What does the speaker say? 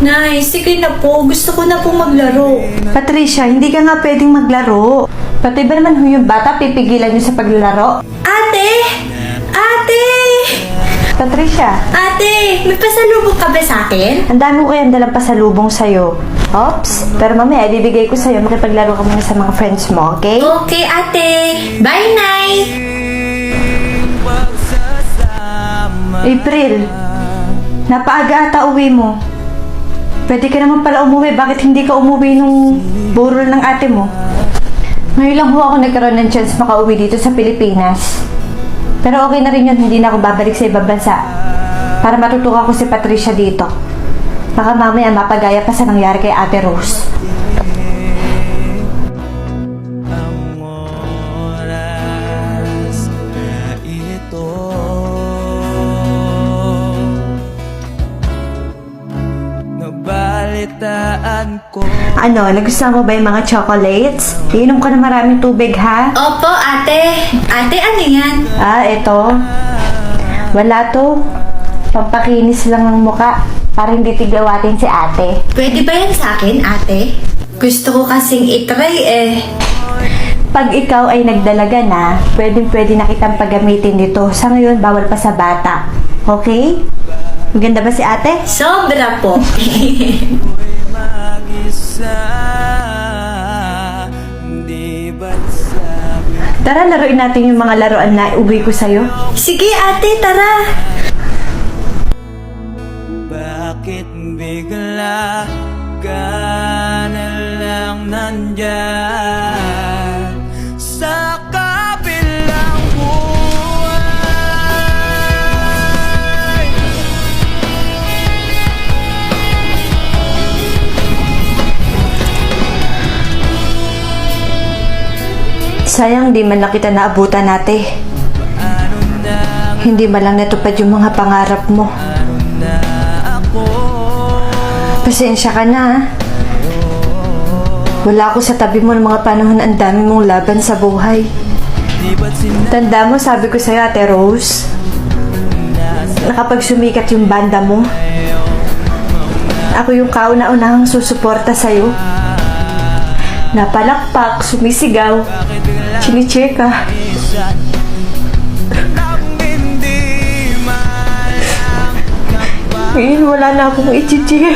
Nay, sige na po. Gusto ko na po maglaro. Patricia, hindi ka nga pwedeng maglaro. Pati ba naman yung bata pipigilan niyo sa paglalaro? Ate! Ate! Patricia, Ate! May pasalubong ka ba sa akin? ang dami ko kayang dalang pasalubong sa'yo. Ops, pero mamaya ibibigay ko sa'yo. Makipaglaro ka muna sa mga friends mo, okay? Okay, ate. Bye, Nay! April, napaaga ata uwi mo. Pwede ka naman pala umuwi. Bakit hindi ka umuwi nung burol ng ate mo? Ngayon lang ho ako nagkaroon ng chance makauwi dito sa Pilipinas. Pero okay na rin yun, hindi na ako babalik sa ibang bansa. Para matutukan ko si Patricia dito. Baka mamaya mapagaya pa sa nangyari kay Ate Rose. Ang oras na ito nabalitaan ko. Ano, nagustuhan mo ba yung mga chocolates? Iinom ka na maraming tubig, ha? Opo, ate. Ate, ano yan? Ah, eto. Wala to. Pampakinis lang ng muka para hindi tiglawatin si ate. Pwede ba yan sa akin, ate? Gusto ko kasing itry eh. Pag ikaw ay nagdalaga na, pwede na kitang paggamitin dito. Sa ngayon, bawal pa sa bata. Okay? Maganda ba si ate? Sobra po. Mag-isa, di ba't sabi Tara, laruin natin yung mga laruan na uwi ko sa'yo. Sige, ate, tara. bakit bigla ka na lang nandyan sa kabilang buhay? Sayang, di man lang kita naabutan ate. Ano na, Hindi man lang natupad yung mga pangarap mo. ano na ako? Pasensya ka na, ha? Wala ako sa tabi mo ng mga panahon na ang dami mong laban sa buhay. Di ba't Tanda mo, sabi ko sa'yo, Ate Rose, na kapag sumikat yung banda mo, ako yung kauna-unahang susuporta sa'yo. Napalakpak, sumisigaw, chinicheer ka. sinasabi nang hindi man lang Ngayon, wala na akong i-cheer.